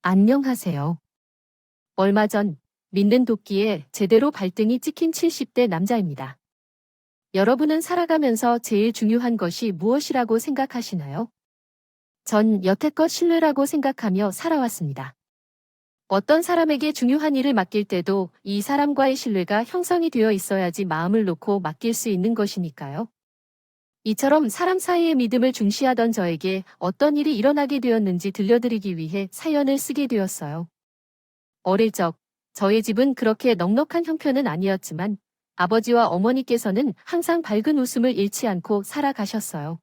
안녕하세요. 얼마 전 믿는 도끼에 제대로 발등이 찍힌 70대 남자입니다. 여러분은 살아가면서 제일 중요한 것이 무엇이라고 생각하시나요? 전 여태껏 신뢰라고 생각하며 살아왔습니다. 어떤 사람에게 중요한 일을 맡길 때도 이 사람과의 신뢰가 형성이 되어 있어야지 마음을 놓고 맡길 수 있는 것이니까요. 이처럼 사람 사이의 믿음을 중시하던 저에게 어떤 일이 일어나게 되었는지 들려드리기 위해 사연을 쓰게 되었어요. 어릴 적 저희 집은 그렇게 넉넉한 형편은 아니었지만 아버지와 어머니께서는 항상 밝은 웃음을 잃지 않고 살아가셨어요.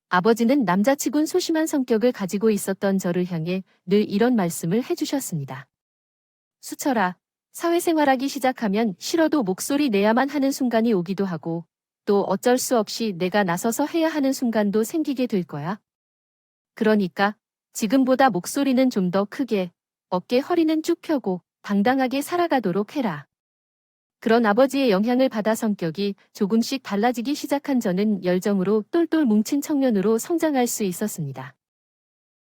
아버지는 남자치곤 소심한 성격을 가지고 있었던 저를 향해 늘 이런 말씀을 해주셨습니다. 수철아, 사회생활하기 시작하면 싫어도 목소리 내야만 하는 순간이 오기도 하고 또 어쩔 수 없이 내가 나서서 해야 하는 순간도 생기게 될 거야. 그러니까 지금보다 목소리는 좀 더 크게, 어깨 허리는 쭉 펴고 당당하게 살아가도록 해라. 그런 아버지의 영향을 받아 성격이 조금씩 달라지기 시작한 저는 열정으로 똘똘 뭉친 청년으로 성장할 수 있었습니다.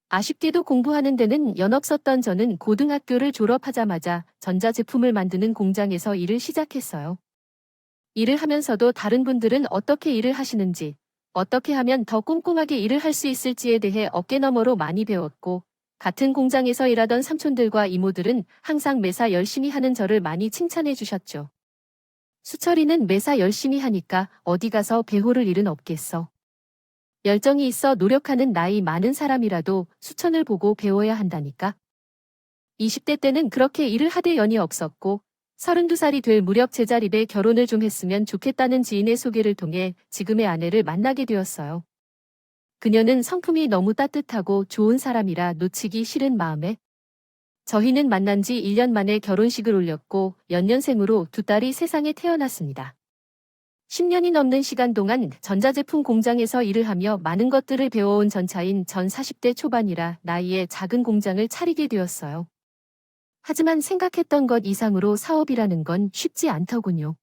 아쉽게도 공부하는 데는 연없었던 저는 고등학교를 졸업하자마자 전자제품을 만드는 공장에서 일을 시작했어요. 일을 하면서도 다른 분들은 어떻게 일을 하시는지, 어떻게 하면 더 꼼꼼하게 일을 할 수 있을지에 대해 어깨너머로 많이 배웠고, 같은 공장에서 일하던 삼촌들과 이모들은 항상 매사 열심히 하는 저를 많이 칭찬해 주셨죠. 수철이는 매사 열심히 하니까 어디 가서 배우를 일은 없겠어. 열정이 있어 노력하는 나이 많은 사람이라도 수천을 보고 배워야 한다니까. 20대 때는 그렇게 일을 하되 연이 없었고 32살이 될 무렵 제자립에 결혼을 좀 했으면 좋겠다는 지인의 소개를 통해 지금의 아내를 만나게 되었어요. 그녀는 성품이 너무 따뜻하고 좋은 사람이라 놓치기 싫은 마음에 저희는 만난 지 1년 만에 결혼식을 올렸고 연년생으로 두 딸이 세상에 태어났습니다. 10년이 넘는 시간 동안 전자제품 공장에서 일을 하며 많은 것들을 배워온 전차인 전 40대 초반이라 나이에 작은 공장을 차리게 되었어요. 하지만 생각했던 것 이상으로 사업이라는 건 쉽지 않더군요.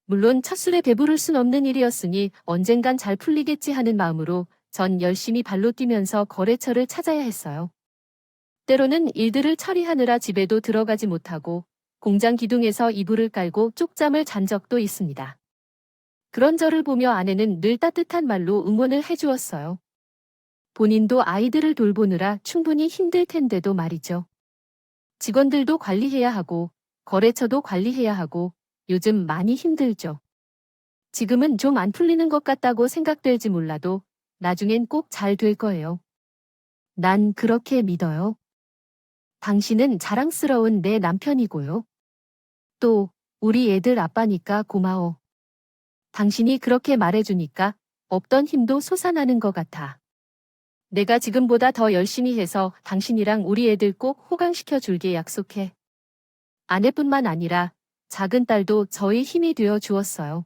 물론 첫 술에 배부를 순 없는 일이었으니 언젠간 잘 풀리겠지 하는 마음으로 전 열심히 발로 뛰면서 거래처를 찾아야 했어요. 때로는 일들을 처리하느라 집에도 들어가지 못하고 공장 기둥에서 이불을 깔고 쪽잠을 잔 적도 있습니다. 그런 저를 보며 아내는 늘 따뜻한 말로 응원을 해주었어요. 본인도 아이들을 돌보느라 충분히 힘들 텐데도 말이죠. 직원들도 관리해야 하고 거래처도 관리해야 하고 요즘 많이 힘들죠. 지금은 좀 안 풀리는 것 같다고 생각될지 몰라도 나중엔 꼭 잘 될 거예요. 난 그렇게 믿어요. 당신은 자랑스러운 내 남편이고요. 또 우리 애들 아빠니까 고마워. 당신이 그렇게 말해주니까 없던 힘도 솟아나는 것 같아. 내가 지금보다 더 열심히 해서 당신이랑 우리 애들 꼭 호강시켜 줄게 약속해. 아내뿐만 아니라 작은 딸도 저의 힘이 되어 주었어요.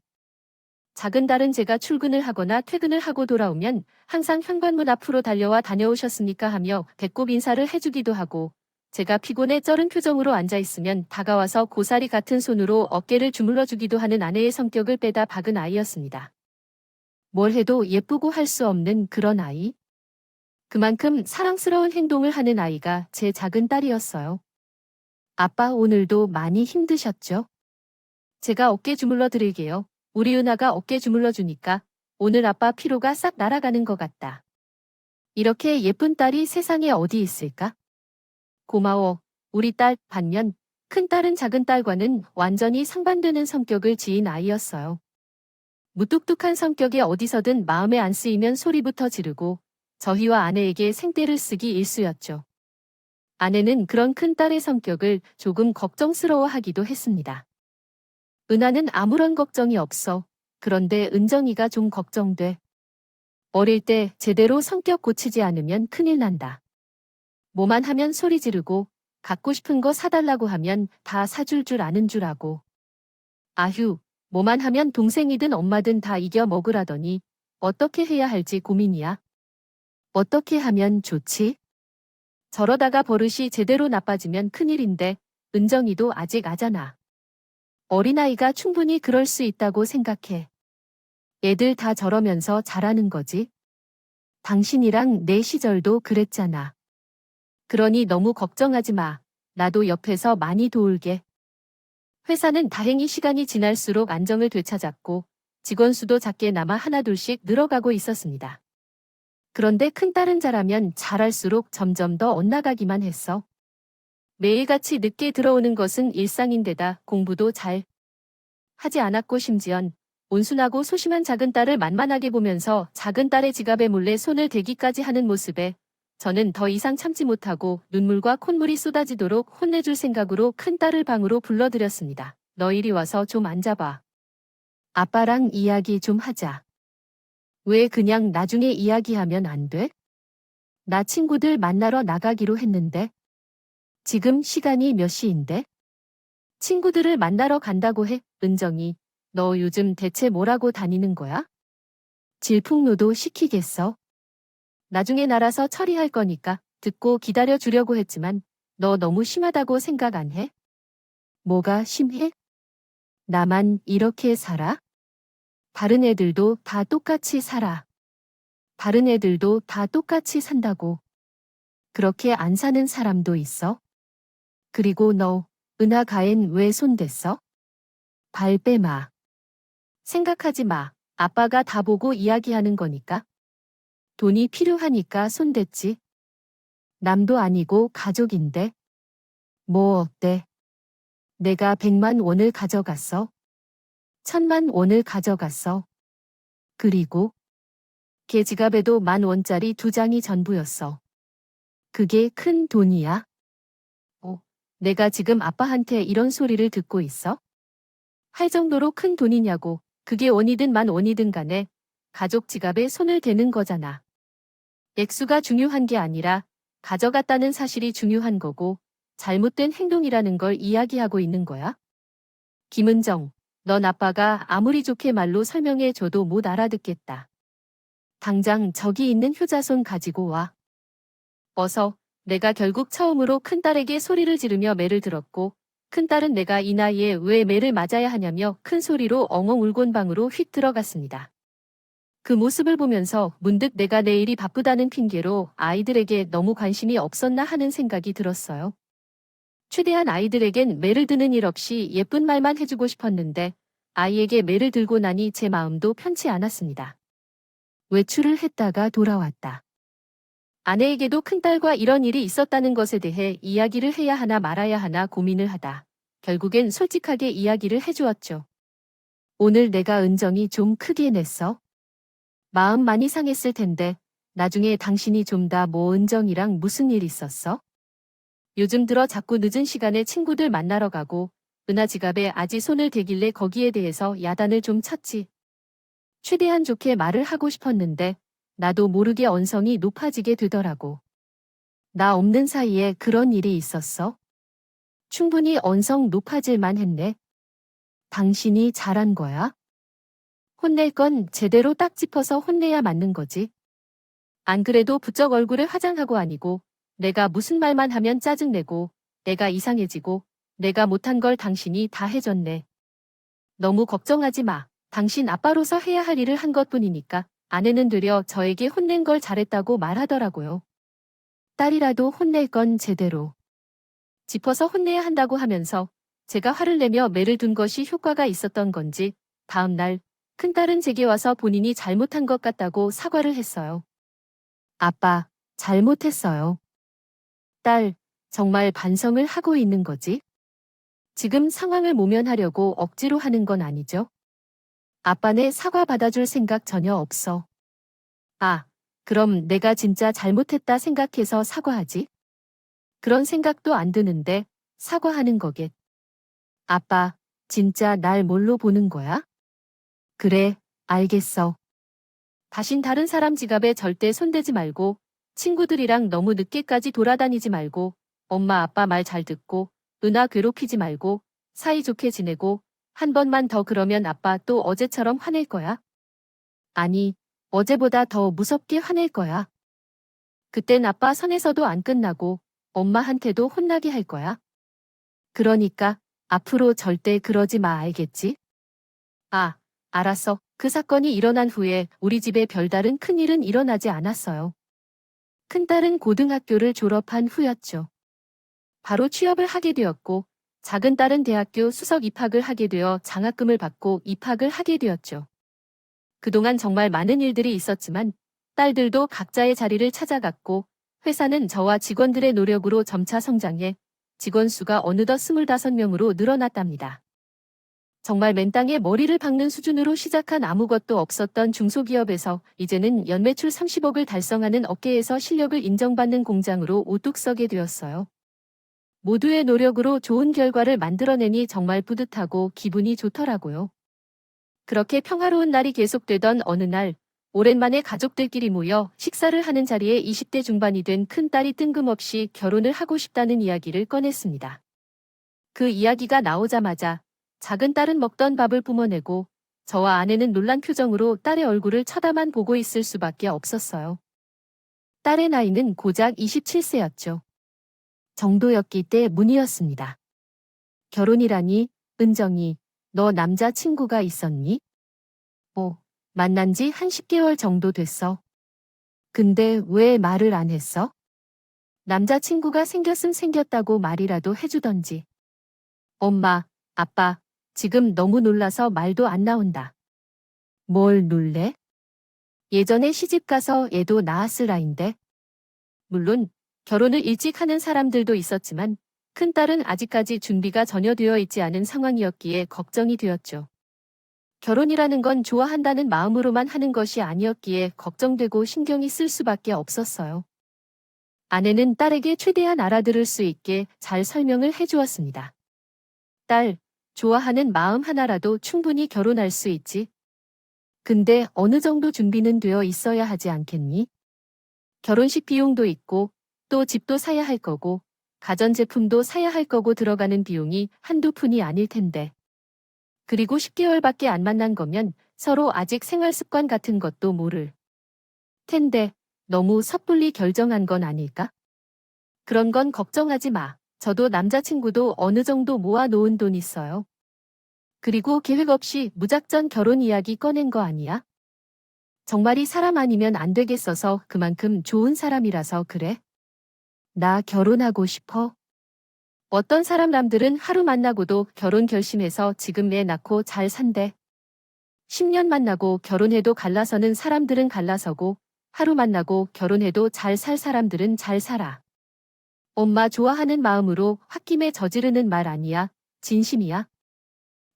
작은 딸은 제가 출근을 하거나 퇴근을 하고 돌아오면 항상 현관문 앞으로 달려와 다녀오셨습니까 하며 배꼽 인사를 해주기도 하고 제가 피곤해 쩔은 표정으로 앉아있으면 다가와서 고사리 같은 손으로 어깨를 주물러주기도 하는 아내의 성격을 빼다 박은 아이였습니다. 뭘 해도 예쁘고 할 수 없는 그런 아이? 그만큼 사랑스러운 행동을 하는 아이가 제 작은 딸이었어요. 아빠 오늘도 많이 힘드셨죠? 제가 어깨 주물러 드릴게요. 우리 은하가 어깨 주물러 주니까 오늘 아빠 피로가 싹 날아가는 것 같다. 이렇게 예쁜 딸이 세상에 어디 있을까? 고마워. 우리 딸 반면 큰 딸은 작은 딸과는 완전히 상반되는 성격을 지닌 아이였어요. 무뚝뚝한 성격에 어디서든 마음에 안 쓰이면 소리부터 지르고 저희와 아내에게 생떼를 쓰기 일쑤였죠. 아내는 그런 큰딸의 성격을 조금 걱정스러워하기도 했습니다. 은하는 아무런 걱정이 없어. 그런데 은정이가 좀 걱정돼. 어릴 때 제대로 성격 고치지 않으면 큰일 난다. 뭐만 하면 소리 지르고 갖고 싶은 거 사달라고 하면 다 사줄 줄 아는 줄 아고. 아휴, 뭐만 하면 동생이든 엄마든 다 이겨 먹으라더니 어떻게 해야 할지 고민이야. 어떻게 하면 좋지? 저러다가 버릇이 제대로 나빠지면 큰일인데 은정이도 아직 아잖아. 어린아이가 충분히 그럴 수 있다고 생각해. 애들 다 저러면서 자라는 거지. 당신이랑 내 시절도 그랬잖아. 그러니 너무 걱정하지 마. 나도 옆에서 많이 도울게. 회사는 다행히 시간이 지날수록 안정을 되찾았고 직원 수도 작게 남아 하나둘씩 늘어가고 있었습니다. 그런데 큰딸은 자라면 자랄수록 점점 더 엇나가기만 했어. 매일같이 늦게 들어오는 것은 일상인데다 공부도 잘 하지 않았고 심지언 온순하고 소심한 작은딸을 만만하게 보면서 작은딸의 지갑에 몰래 손을 대기까지 하는 모습에 저는 더 이상 참지 못하고 눈물과 콧물이 쏟아지도록 혼내줄 생각으로 큰딸을 방으로 불러들였습니다. 너 이리 와서 좀 앉아봐. 아빠랑 이야기 좀 하자. 왜 그냥 나중에 이야기하면 안 돼? 나 친구들 만나러 나가기로 했는데. 지금 시간이 몇 시인데? 친구들을 만나러 간다고 해, 은정이. 너 요즘 대체 뭐라고 다니는 거야? 질풍노도 시키겠어? 나중에 날아서 처리할 거니까 듣고 기다려 주려고 했지만 너 너무 심하다고 생각 안 해? 뭐가 심해? 나만 이렇게 살아? 다른 애들도 다 똑같이 살아. 다른 애들도 다 똑같이 산다고. 그렇게 안 사는 사람도 있어? 그리고 너, 은하 가엔 왜 손댔어? 발 빼마. 생각하지 마. 아빠가 다 보고 이야기하는 거니까. 돈이 필요하니까 손댔지. 남도 아니고 가족인데. 뭐 어때? 내가 100만 원을 가져갔어. 1000만 원을 가져갔어. 그리고 걔 지갑에도 10,000원짜리 2장이 전부였어. 그게 큰 돈이야? 내가 지금 아빠한테 이런 소리를 듣고 있어? 할 정도로 큰 돈이냐고. 그게 원이든 만 원이든 간에 가족 지갑에 손을 대는 거잖아. 액수가 중요한 게 아니라 가져갔다는 사실이 중요한 거고 잘못된 행동이라는 걸 이야기하고 있는 거야. 김은정, 넌 아빠가 아무리 좋게 말로 설명해 줘도 못 알아듣겠다. 당장 저기 있는 효자손 가지고 와. 어서. 내가 결국 처음으로 큰딸에게 소리를 지르며 매를 들었고 큰딸은 내가 이 나이에 왜 매를 맞아야 하냐며 큰 소리로 엉엉 울곤 방으로 휙 들어갔습니다. 그 모습을 보면서 문득 내가 내일이 바쁘다는 핑계로 아이들에게 너무 관심이 없었나 하는 생각이 들었어요. 최대한 아이들에겐 매를 드는 일 없이 예쁜 말만 해주고 싶었는데 아이에게 매를 들고 나니 제 마음도 편치 않았습니다. 외출을 했다가 돌아왔다. 아내에게도 큰딸과 이런 일이 있었다는 것에 대해 이야기를 해야 하나 말아야 하나 고민을 하다. 결국엔 솔직하게 이야기를 해주었죠. 오늘 내가 은정이 좀 크게 냈어. 마음 많이 상했을 텐데 나중에 당신이 좀 다 뭐 은정이랑 무슨 일 있었어? 요즘 들어 자꾸 늦은 시간에 친구들 만나러 가고 은하 지갑에 아지 손을 대길래 거기에 대해서 야단을 좀 쳤지. 최대한 좋게 말을 하고 싶었는데 나도 모르게 언성이 높아지게 되더라고. 나 없는 사이에 그런 일이 있었어? 충분히 언성 높아질 만했네. 당신이 잘한 거야? 혼낼 건 제대로 딱 짚어서 혼내야 맞는 거지. 안 그래도 부쩍 얼굴에 화장하고 아니고 내가 무슨 말만 하면 짜증내고 내가 이상해지고 내가 못한 걸 당신이 다 해줬네. 너무 걱정하지 마. 당신 아빠로서 해야 할 일을 한 것뿐이니까. 아내는 되려 저에게 혼낸 걸 잘했다고 말하더라고요. 딸이라도 혼낼 건 제대로 짚어서 혼내야 한다고 하면서 제가 화를 내며 매를 둔 것이 효과가 있었던 건지 다음 날 큰딸은 제게 와서 본인이 잘못한 것 같다고 사과를 했어요. 아빠, 잘못했어요. 딸, 정말 반성을 하고 있는 거지? 지금 상황을 모면하려고 억지로 하는 건 아니죠? 아빠네 사과 받아줄 생각 전혀 없어. 아, 그럼 내가 진짜 잘못했다 생각해서 사과하지? 그런 생각도 안 드는데 사과하는 거겠. 아빠, 진짜 날 뭘로 보는 거야? 그래, 알겠어. 다신 다른 사람 지갑에 절대 손대지 말고 친구들이랑 너무 늦게까지 돌아다니지 말고 엄마 아빠 말 잘 듣고 은하 괴롭히지 말고 사이좋게 지내고 한 번만 더 그러면 아빠 또 어제처럼 화낼 거야. 아니, 어제보다 더 무섭게 화낼 거야. 그땐 아빠 선에서도 안 끝나고 엄마한테도 혼나게 할 거야. 그러니까 앞으로 절대 그러지 마 알겠지? 아, 알았어. 그 사건이 일어난 후에 우리 집에 별다른 큰일은 일어나지 않았어요. 큰딸은 고등학교를 졸업한 후였죠. 바로 취업을 하게 되었고, 작은 딸은 대학교 수석 입학을 하게 되어 장학금을 받고 입학을 하게 되었죠. 그동안 정말 많은 일들이 있었지만 딸들도 각자의 자리를 찾아갔고 회사는 저와 직원들의 노력으로 점차 성장해 직원 수가 어느덧 25명으로 늘어났답니다. 정말 맨땅에 머리를 박는 수준으로 시작한 아무것도 없었던 중소기업에서 이제는 연매출 30억을 달성하는 업계에서 실력을 인정받는 공장으로 우뚝 서게 되었어요. 모두의 노력으로 좋은 결과를 만들어내니 정말 뿌듯하고 기분이 좋더라고요. 그렇게 평화로운 날이 계속되던 어느 날, 오랜만에 가족들끼리 모여 식사를 하는 자리에 20대 중반이 된 큰딸이 뜬금없이 결혼을 하고 싶다는 이야기를 꺼냈습니다. 그 이야기가 나오자마자 작은 딸은 먹던 밥을 뿜어내고 저와 아내는 놀란 표정으로 딸의 얼굴을 쳐다만 보고 있을 수밖에 없었어요. 딸의 나이는 고작 27세였죠. 정도였기 때문이었습니다. 결혼이라니, 은정이, 너 남자친구가 있었니? 만난 지 한 10개월 정도 됐어. 근데 왜 말을 안 했어? 남자친구가 생겼음 생겼다고 말이라도 해주던지. 엄마, 아빠, 지금 너무 놀라서 말도 안 나온다. 뭘 놀래? 예전에 시집가서 애도 낳았을 나인데. 물론 결혼을 일찍 하는 사람들도 있었지만 큰딸은 아직까지 준비가 전혀 되어 있지 않은 상황이었기에 걱정이 되었죠. 결혼이라는 건 좋아한다는 마음으로만 하는 것이 아니었기에 걱정되고 신경이 쓸 수밖에 없었어요. 아내는 딸에게 최대한 알아들을 수 있게 잘 설명을 해주었습니다. 딸, 좋아하는 마음 하나라도 충분히 결혼할 수 있지. 근데 어느 정도 준비는 되어 있어야 하지 않겠니? 결혼식 비용도 있고, 또 집도 사야 할 거고, 가전제품도 사야 할 거고 들어가는 비용이 한두 푼이 아닐 텐데. 그리고 10개월밖에 안 만난 거면 서로 아직 생활 습관 같은 것도 모를 텐데 너무 섣불리 결정한 건 아닐까? 그런 건 걱정하지 마. 저도 남자친구도 어느 정도 모아놓은 돈 있어요. 그리고 계획 없이 무작정 결혼 이야기 꺼낸 거 아니야? 정말이 사람 아니면 안 되겠어서 그만큼 좋은 사람이라서 그래. 나 결혼하고 싶어. 어떤 사람들은 하루 만나고도 결혼 결심해서 지금 애 낳고 잘 산대. 10년 만나고 결혼해도 갈라서는 사람들은 갈라서고 하루 만나고 결혼해도 잘 살 사람들은 잘 살아. 엄마 좋아하는 마음으로 홧김에 저지르는 말 아니야. 진심이야.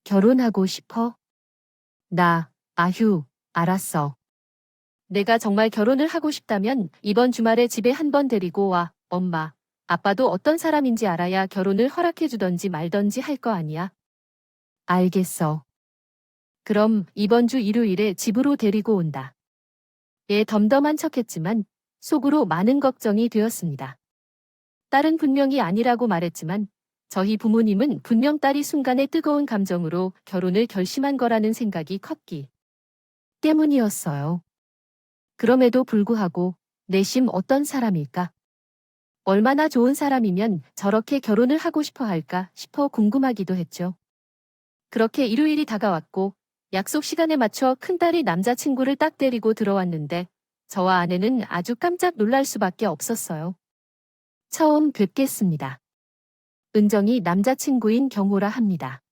결혼하고 싶어? 아휴, 알았어. 내가 정말 결혼을 하고 싶다면 이번 주말에 집에 한번 데리고 와. 엄마, 아빠도 어떤 사람인지 알아야 결혼을 허락해주던지 말던지 할 거 아니야. 알겠어. 그럼 이번 주 일요일에 집으로 데리고 온다. 애 덤덤한 척했지만 속으로 많은 걱정이 되었습니다. 딸은 분명히 아니라고 말했지만 저희 부모님은 분명 딸이 순간의 뜨거운 감정으로 결혼을 결심한 거라는 생각이 컸기 때문이었어요. 그럼에도 불구하고 내심 어떤 사람일까? 얼마나 좋은 사람이면 저렇게 결혼을 하고 싶어 할까 싶어 궁금하기도 했죠. 그렇게 일요일이 다가왔고 약속 시간에 맞춰 큰딸이 남자친구를 딱 데리고 들어왔는데 저와 아내는 아주 깜짝 놀랄 수밖에 없었어요. 처음 뵙겠습니다. 은정이 남자친구인 경호라 합니다.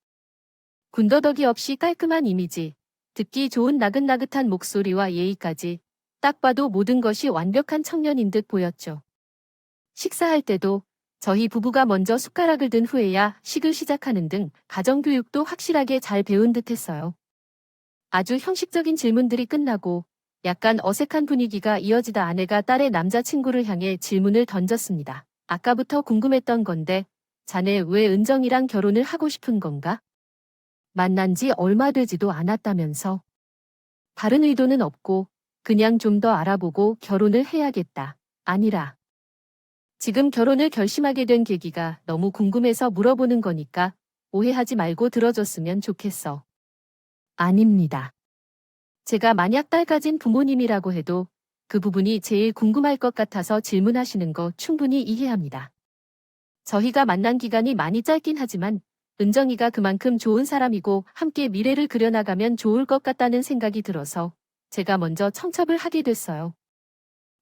군더더기 없이 깔끔한 이미지, 듣기 좋은 나긋나긋한 목소리와 예의까지 딱 봐도 모든 것이 완벽한 청년인 듯 보였죠. 식사할 때도 저희 부부가 먼저 숟가락을 든 후에야 식을 시작하는 등 가정교육도 확실하게 잘 배운 듯 했어요. 아주 형식적인 질문들이 끝나고 약간 어색한 분위기가 이어지다 아내가 딸의 남자친구를 향해 질문을 던졌습니다. 아까부터 궁금했던 건데 자네 왜 은정이랑 결혼을 하고 싶은 건가? 만난 지 얼마 되지도 않았다면서. 다른 의도는 없고 그냥 좀 더 알아보고 결혼을 해야겠다. 아니라. 지금 결혼을 결심하게 된 계기가 너무 궁금해서 물어보는 거니까 오해하지 말고 들어줬으면 좋겠어. 아닙니다. 제가 만약 딸 가진 부모님이라고 해도 그 부분이 제일 궁금할 것 같아서 질문하시는 거 충분히 이해합니다. 저희가 만난 기간이 많이 짧긴 하지만 은정이가 그만큼 좋은 사람이고 함께 미래를 그려나가면 좋을 것 같다는 생각이 들어서 제가 먼저 청첩을 하게 됐어요.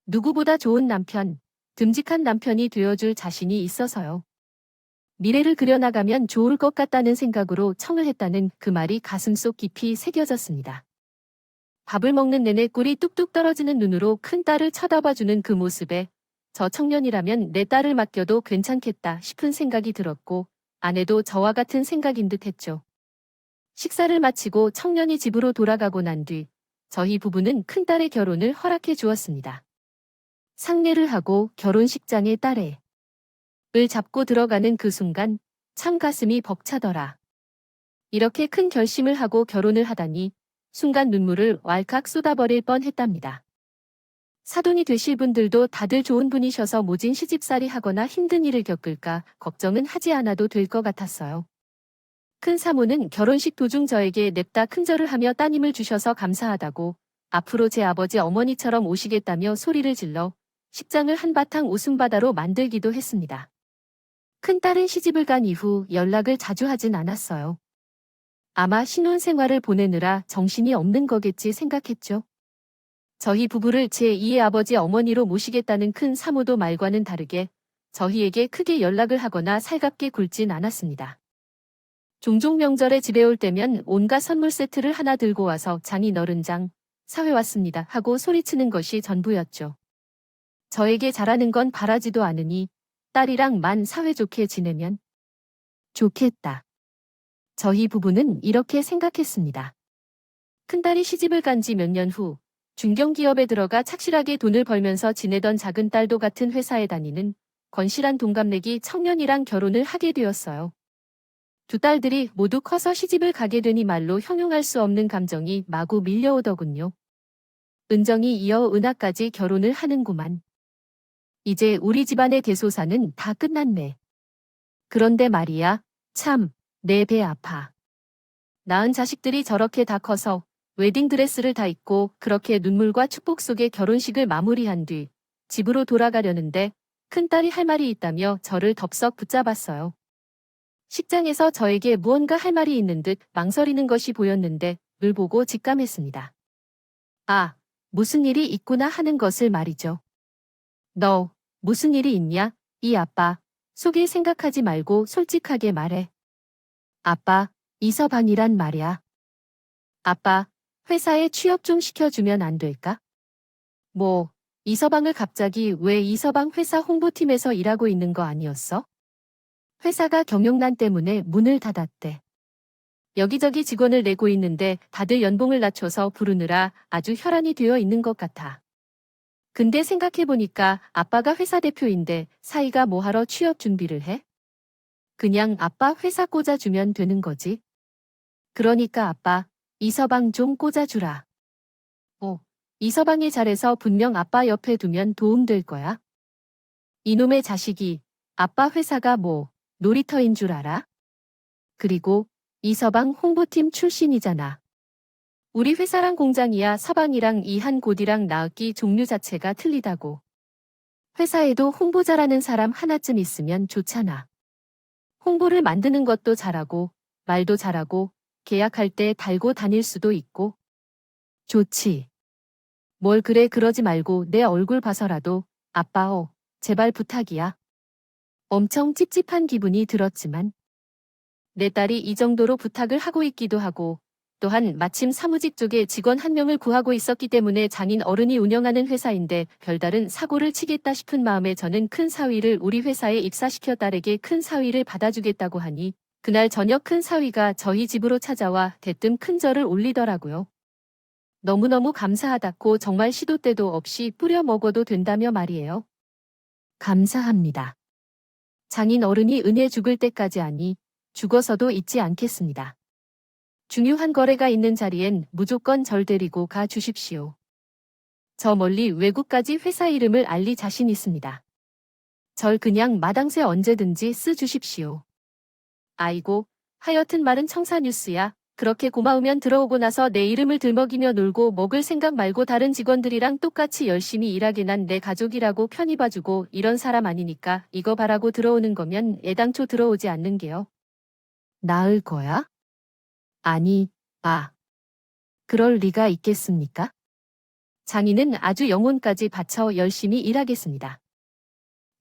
누구보다 좋은 남편, 듬직한 남편이 되어줄 자신이 있어서요. 미래를 그려나가면 좋을 것 같다는 생각으로 청을 했다는 그 말이 가슴속 깊이 새겨졌습니다. 밥을 먹는 내내 꿀이 뚝뚝 떨어지는 눈으로 큰 딸을 쳐다봐주는 그 모습에 저 청년이라면 내 딸을 맡겨도 괜찮겠다 싶은 생각이 들었고 아내도 저와 같은 생각인 듯 했죠. 식사를 마치고 청년이 집으로 돌아가고 난 뒤 저희 부부는 큰딸의 결혼을 허락해 주었습니다. 상례를 하고 결혼식장에 딸의 을 잡고 들어가는 그 순간 참 가슴이 벅차더라. 이렇게 큰 결심을 하고 결혼을 하다니 순간 눈물을 왈칵 쏟아버릴 뻔했답니다. 사돈이 되실 분들도 다들 좋은 분이셔서 모진 시집살이 하거나 힘든 일을 겪을까 걱정은 하지 않아도 될 것 같았어요. 큰 사모는 결혼식 도중 저에게 냅다 큰절을 하며 따님을 주셔서 감사하다고 앞으로 제 아버지 어머니처럼 오시겠다며 소리를 질러 식장을 한바탕 웃음바다로 만들기도 했습니다. 큰딸은 시집을 간 이후 연락을 자주 하진 않았어요. 아마 신혼생활을 보내느라 정신이 없는 거겠지 생각했죠. 저희 부부를 제2의 아버지 어머니로 모시겠다는 큰 사모도 말과는 다르게 저희에게 크게 연락을 하거나 살갑게 굴진 않았습니다. 종종 명절에 집에 올 때면 온갖 선물 세트를 하나 들고 와서 장인 어른장, 사회 왔습니다 하고 소리치는 것이 전부였죠. 저에게 잘하는 건 바라지도 않으니 딸이랑 만 사회좋게 지내면 좋겠다. 저희 부부는 이렇게 생각했습니다. 큰딸이 시집을 간 지 몇 년 후 중견기업에 들어가 착실하게 돈을 벌면서 지내던 작은 딸도 같은 회사에 다니는 건실한 동갑내기 청년이랑 결혼을 하게 되었어요. 두 딸들이 모두 커서 시집을 가게 되니 말로 형용할 수 없는 감정이 마구 밀려오더군요. 은정이 이어 은하까지 결혼을 하는구만. 이제 우리 집안의 대소사는 다 끝났네. 그런데 말이야, 참, 내 배 아파. 낳은 자식들이 저렇게 다 커서 웨딩드레스를 다 입고 그렇게 눈물과 축복 속에 결혼식을 마무리한 뒤 집으로 돌아가려는데 큰딸이 할 말이 있다며 저를 덥석 붙잡았어요. 식장에서 저에게 무언가 할 말이 있는 듯 망설이는 것이 보였는데 물 보고 직감했습니다. 아, 무슨 일이 있구나 하는 것을 말이죠. 너, 무슨 일이 있냐? 이 아빠, 속일 생각하지 말고 솔직하게 말해. 아빠, 이서방이란 말이야. 아빠, 회사에 취업 좀 시켜주면 안 될까? 뭐, 이서방을 갑자기 왜 이서방 회사 홍보팀에서 일하고 있는 거 아니었어? 회사가 경영난 때문에 문을 닫았대. 여기저기 직원을 내고 있는데 다들 연봉을 낮춰서 부르느라 아주 혈안이 되어 있는 것 같아. 근데 생각해보니까 아빠가 회사 대표인데 사이가 뭐하러 취업 준비를 해? 그냥 아빠 회사 꽂아주면 되는 거지. 그러니까 아빠, 이서방 좀 꽂아주라. 이서방이 잘해서 분명 아빠 옆에 두면 도움될 거야. 이놈의 자식이 아빠 회사가 뭐 놀이터인 줄 알아? 그리고 이서방 홍보팀 출신이잖아. 우리 회사랑 공장이야 서방이랑 이 한 곳이랑 나으기 종류 자체가 틀리다고. 회사에도 홍보 잘하는 사람 하나쯤 있으면 좋잖아. 홍보를 만드는 것도 잘하고 말도 잘하고 계약할 때 달고 다닐 수도 있고. 좋지. 뭘 그래 그러지 말고 내 얼굴 봐서라도 아빠 제발 부탁이야. 엄청 찝찝한 기분이 들었지만 내 딸이 이 정도로 부탁을 하고 있기도 하고 또한 마침 사무직 쪽에 직원 한 명을 구하고 있었기 때문에 장인 어른이 운영하는 회사인데 별다른 사고를 치겠다 싶은 마음에 저는 큰 사위를 우리 회사에 입사시켜 딸에게 큰 사위를 받아주겠다고 하니 그날 저녁 큰 사위가 저희 집으로 찾아와 대뜸 큰 절을 올리더라고요. 너무너무 감사하다고 정말 시도 때도 없이 뿌려 먹어도 된다며 말이에요. 감사합니다. 장인 어른이 은혜 죽을 때까지 하니 죽어서도 잊지 않겠습니다. 중요한 거래가 있는 자리엔 무조건 절 데리고 가 주십시오. 저 멀리 외국까지 회사 이름을 알릴 자신 있습니다. 절 그냥 마당쇠 언제든지 쓰 주십시오. 아이고, 하여튼 말은 청사뉴스야. 그렇게 고마우면 들어오고 나서 내 이름을 들먹이며 놀고 먹을 생각 말고 다른 직원들이랑 똑같이 열심히 일하게 난 내 가족이라고 편히 봐주고 이런 사람 아니니까 이거 바라고 들어오는 거면 애당초 들어오지 않는 게요. 나을 거야? 아니, 그럴 리가 있겠습니까? 장인은 아주 영혼까지 바쳐 열심히 일하겠습니다.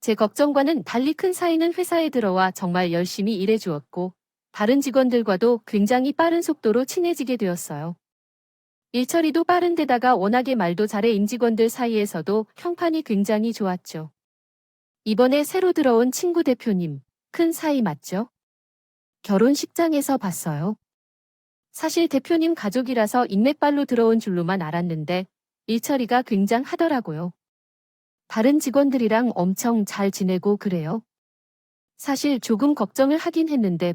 제 걱정과는 달리 큰 사위는 회사에 들어와 정말 열심히 일해주었고, 다른 직원들과도 굉장히 빠른 속도로 친해지게 되었어요. 일처리도 빠른 데다가 워낙에 말도 잘해 임직원들 사이에서도 평판이 굉장히 좋았죠. 이번에 새로 들어온 친구 대표님, 큰 사위 맞죠? 결혼식장에서 봤어요. 사실 대표님 가족이라서 인맥발로 들어온 줄로만 알았는데 일처리가 굉장하더라고요. 다른 직원들이랑 엄청 잘 지내고 그래요. 사실 조금 걱정을 하긴 했는데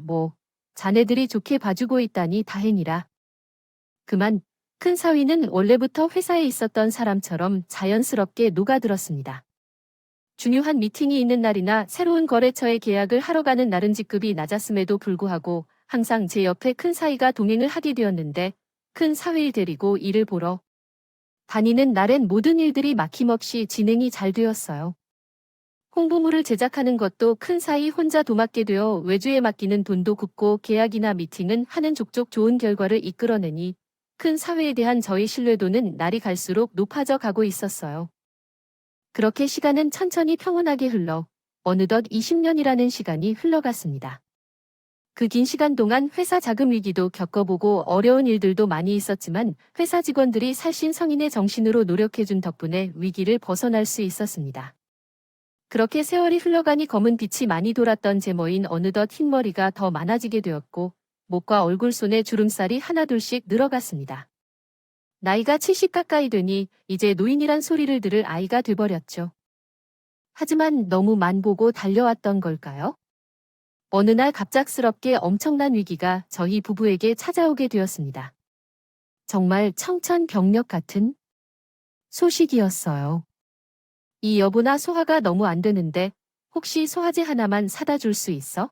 자네들이 좋게 봐주고 있다니 다행이라. 그만, 큰 사위는 원래부터 회사에 있었던 사람처럼 자연스럽게 녹아들었습니다. 중요한 미팅이 있는 날이나 새로운 거래처에 계약을 하러 가는 날은 직급이 낮았음에도 불구하고 항상 제 옆에 큰 사위가 동행을 하게 되었는데 큰 사위를 데리고 일을 보러 다니는 날엔 모든 일들이 막힘없이 진행이 잘 되었어요. 홍보물을 제작하는 것도 큰 사위 혼자 도맡게 되어 외주에 맡기는 돈도 굽고 계약이나 미팅은 하는 족족 좋은 결과를 이끌어내니 큰 사회에 대한 저의 신뢰도는 날이 갈수록 높아져 가고 있었어요. 그렇게 시간은 천천히 평온하게 흘러 어느덧 20년이라는 시간이 흘러갔습니다. 그 긴 시간 동안 회사 자금 위기도 겪어보고 어려운 일들도 많이 있었지만 회사 직원들이 살신성인의 정신으로 노력해준 덕분에 위기를 벗어날 수 있었습니다. 그렇게 세월이 흘러가니 검은 빛이 많이 돌았던 제 모인 어느덧 흰머리가 더 많아지게 되었고 목과 얼굴 손에 주름살이 하나둘씩 늘어갔습니다. 나이가 70 가까이 되니 이제 노인이란 소리를 들을 아이가 돼버렸죠. 하지만 너무 만보고 달려왔던 걸까요? 어느 날 갑작스럽게 엄청난 위기가 저희 부부에게 찾아오게 되었습니다. 정말 청천벽력 같은 소식이었어요. 이 여보나 소화가 너무 안 되는데 혹시 소화제 하나만 사다 줄 수 있어?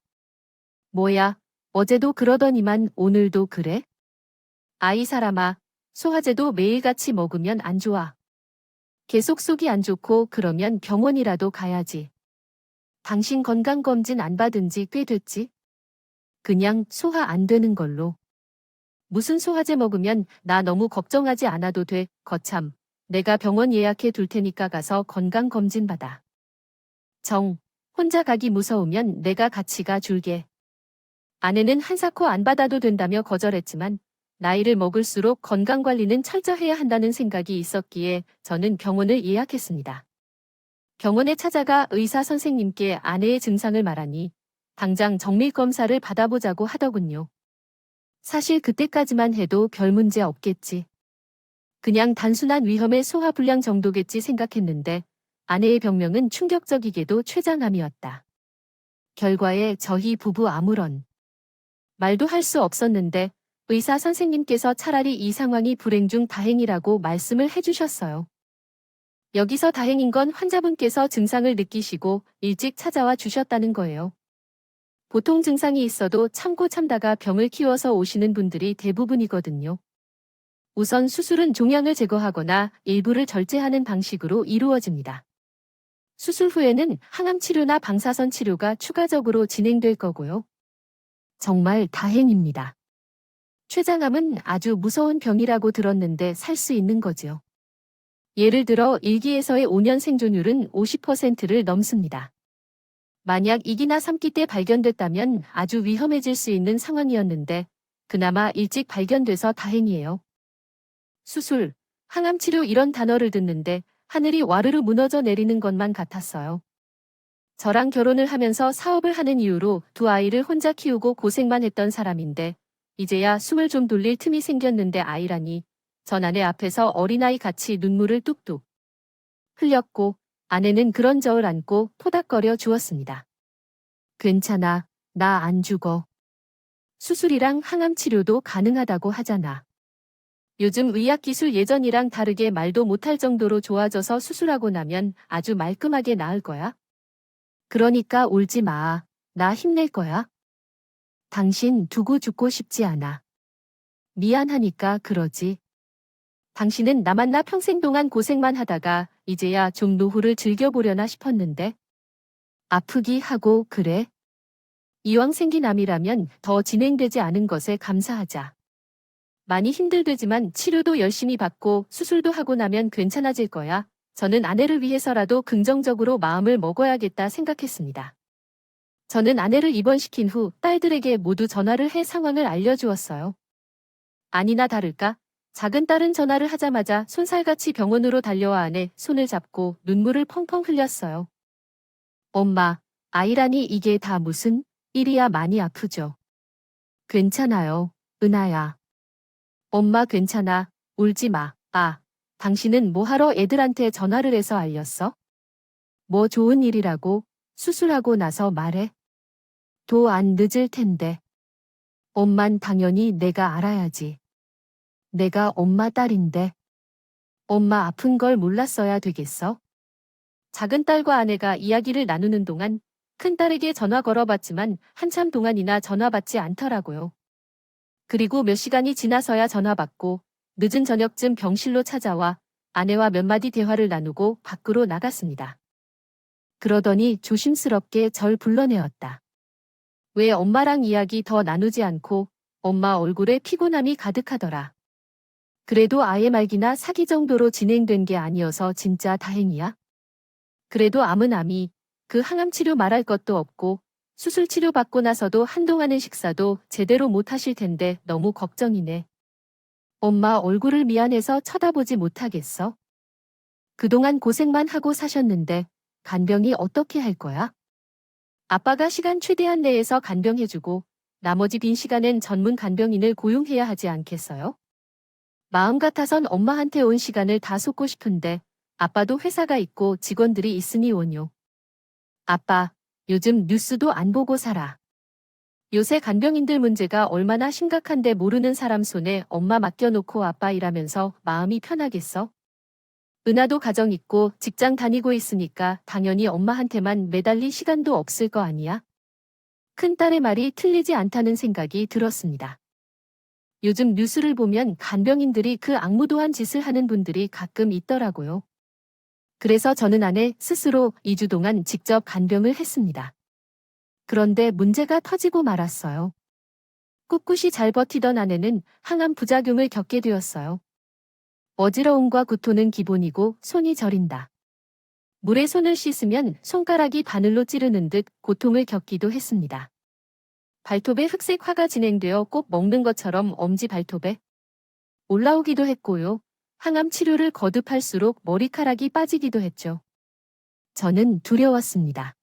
뭐야, 어제도 그러더니만 오늘도 그래? 아이 사람아, 소화제도 매일같이 먹으면 안 좋아. 계속 속이 안 좋고 그러면 병원이라도 가야지. 당신 건강검진 안 받은 지 꽤 됐지? 그냥 소화 안 되는 걸로. 무슨 소화제 먹으면 나 너무 걱정하지 않아도 돼. 거참. 내가 병원 예약해 둘 테니까 가서 건강검진 받아. 혼자 가기 무서우면 내가 같이 가 줄게. 아내는 한사코 안 받아도 된다며 거절했지만 나이를 먹을수록 건강관리는 철저해야 한다는 생각이 있었기에 저는 병원을 예약했습니다. 병원에 찾아가 의사 선생님께 아내의 증상을 말하니 당장 정밀검사를 받아보자고 하더군요. 사실 그때까지만 해도 별 문제 없겠지. 그냥 단순한 위험의 소화불량 정도겠지 생각했는데 아내의 병명은 충격적이게도 췌장암이었다. 결과에 저희 부부 아무런 말도 할 수 없었는데 의사 선생님께서 차라리 이 상황이 불행 중 다행이라고 말씀을 해주셨어요. 여기서 다행인 건 환자분께서 증상을 느끼시고 일찍 찾아와 주셨다는 거예요. 보통 증상이 있어도 참고 참다가 병을 키워서 오시는 분들이 대부분이거든요. 우선 수술은 종양을 제거하거나 일부를 절제하는 방식으로 이루어집니다. 수술 후에는 항암 치료나 방사선 치료가 추가적으로 진행될 거고요. 정말 다행입니다. 췌장암은 아주 무서운 병이라고 들었는데 살 수 있는 거죠. 예를 들어 1기에서의 5년 생존율은 50%를 넘습니다. 만약 2기나 3기 때 발견됐다면 아주 위험해질 수 있는 상황이었는데 그나마 일찍 발견돼서 다행이에요. 수술, 항암치료 이런 단어를 듣는데 하늘이 와르르 무너져 내리는 것만 같았어요. 저랑 결혼을 하면서 사업을 하는 이유로 두 아이를 혼자 키우고 고생만 했던 사람인데 이제야 숨을 좀 돌릴 틈이 생겼는데 아이라니 전 아내 앞에서 어린아이 같이 눈물을 뚝뚝 흘렸고 아내는 그런 저을 안고 토닥거려 주었습니다. 괜찮아, 나 안 죽어. 수술이랑 항암치료도 가능하다고 하잖아. 요즘 의학기술 예전이랑 다르게 말도 못할 정도로 좋아져서 수술하고 나면 아주 말끔하게 나을 거야. 그러니까 울지 마. 나 힘낼 거야. 당신 두고 죽고 싶지 않아. 미안하니까 그러지. 당신은 나 만나 평생 동안 고생만 하다가 이제야 좀 노후를 즐겨보려나 싶었는데. 아프기 하고 그래. 이왕 생긴 암이라면 더 진행되지 않은 것에 감사하자. 많이 힘들되지만 치료도 열심히 받고 수술도 하고 나면 괜찮아질 거야. 저는 아내를 위해서라도 긍정적으로 마음을 먹어야겠다 생각했습니다. 저는 아내를 입원시킨 후 딸들에게 모두 전화를 해 상황을 알려주었어요. 아니나 다를까? 작은 딸은 전화를 하자마자 손살같이 병원으로 달려와 아내 손을 잡고 눈물을 펑펑 흘렸어요. 엄마, 아이라니 이게 다 무슨 일이야. 많이 아프죠? 괜찮아요, 은하야. 엄마 괜찮아. 울지 마. 아, 당신은 뭐하러 애들한테 전화를 해서 알렸어? 뭐 좋은 일이라고? 수술하고 나서 말해. 도 안 늦을 텐데. 엄만 당연히 내가 알아야지. 내가 엄마 딸인데. 엄마 아픈 걸 몰랐어야 되겠어? 작은 딸과 아내가 이야기를 나누는 동안 큰딸에게 전화 걸어봤지만 한참 동안이나 전화 받지 않더라고요. 그리고 몇 시간이 지나서야 전화 받고 늦은 저녁쯤 병실로 찾아와 아내와 몇 마디 대화를 나누고 밖으로 나갔습니다. 그러더니 조심스럽게 절 불러내었다. 왜 엄마랑 이야기 더 나누지 않고? 엄마 얼굴에 피곤함이 가득하더라. 그래도 아예 말기나 사기 정도로 진행된 게 아니어서 진짜 다행이야. 그래도 암은 암이, 그 항암 치료 말할 것도 없고 수술 치료 받고 나서도 한동안은 식사도 제대로 못 하실 텐데 너무 걱정이네. 엄마 얼굴을 미안해서 쳐다보지 못하겠어? 그동안 고생만 하고 사셨는데 간병이 어떻게 할 거야? 아빠가 시간 최대한 내에서 간병해주고 나머지 빈 시간엔 전문 간병인을 고용해야 하지 않겠어요? 마음 같아선 엄마한테 온 시간을 다 쏟고 싶은데 아빠도 회사가 있고 직원들이 있으니 원요. 아빠, 요즘 뉴스도 안 보고 살아. 요새 간병인들 문제가 얼마나 심각한데 모르는 사람 손에 엄마 맡겨놓고 아빠 일하면서 마음이 편하겠어? 은하도 가정 있고 직장 다니고 있으니까 당연히 엄마한테만 매달릴 시간도 없을 거 아니야? 큰딸의 말이 틀리지 않다는 생각이 들었습니다. 요즘 뉴스를 보면 간병인들이 그 악무도한 짓을 하는 분들이 가끔 있더라고요. 그래서 저는 아내 스스로 2주 동안 직접 간병을 했습니다. 그런데 문제가 터지고 말았어요. 꿋꿋이 잘 버티던 아내는 항암 부작용을 겪게 되었어요. 어지러움과 구토는 기본이고 손이 저린다. 물에 손을 씻으면 손가락이 바늘로 찌르는 듯 고통을 겪기도 했습니다. 발톱에 흑색화가 진행되어 꼭 먹는 것처럼 엄지 발톱에 올라오기도 했고요. 항암 치료를 거듭할수록 머리카락이 빠지기도 했죠. 저는 두려웠습니다.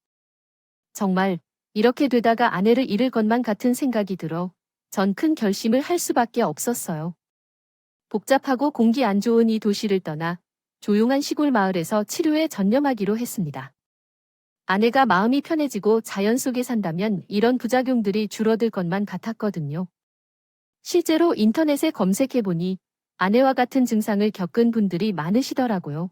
정말 이렇게 되다가 아내를 잃을 것만 같은 생각이 들어 전 큰 결심을 할 수밖에 없었어요. 복잡하고 공기 안 좋은 이 도시를 떠나 조용한 시골 마을에서 치료에 전념하기로 했습니다. 아내가 마음이 편해지고 자연 속에 산다면 이런 부작용들이 줄어들 것만 같았거든요. 실제로 인터넷에 검색해보니 아내와 같은 증상을 겪은 분들이 많으시더라고요.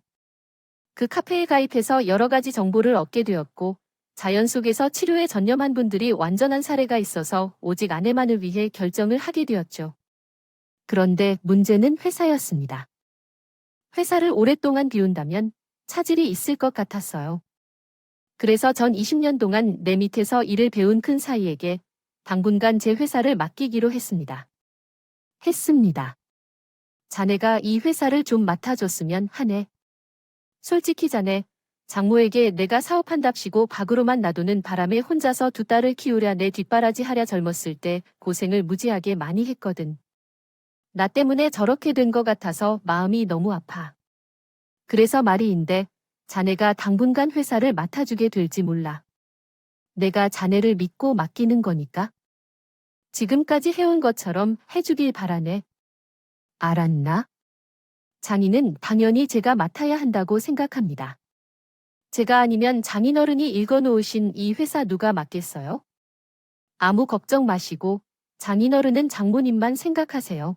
그 카페에 가입해서 여러 가지 정보를 얻게 되었고 자연 속에서 치료에 전념한 분들이 완전한 사례가 있어서 오직 아내만을 위해 결정을 하게 되었죠. 그런데 문제는 회사였습니다. 회사를 오랫동안 비운다면 차질이 있을 것 같았어요. 그래서 전 20년 동안 내 밑에서 일을 배운 큰 사이에게 당분간 제 회사를 맡기기로 했습니다. 자네가 이 회사를 좀 맡아줬으면 하네. 솔직히 자네, 장모에게 내가 사업한답시고 박으로만 놔두는 바람에 혼자서 두 딸을 키우랴 내 뒷바라지 하랴 젊었을 때 고생을 무지하게 많이 했거든. 나 때문에 저렇게 된 것 같아서 마음이 너무 아파. 그래서 말이인데 자네가 당분간 회사를 맡아주게 될지 몰라. 내가 자네를 믿고 맡기는 거니까. 지금까지 해온 것처럼 해주길 바라네. 알았나? 장인은 당연히 제가 맡아야 한다고 생각합니다. 제가 아니면 장인어른이 읽어놓으신 이 회사 누가 맡겠어요? 아무 걱정 마시고 장인어른은 장모님만 생각하세요.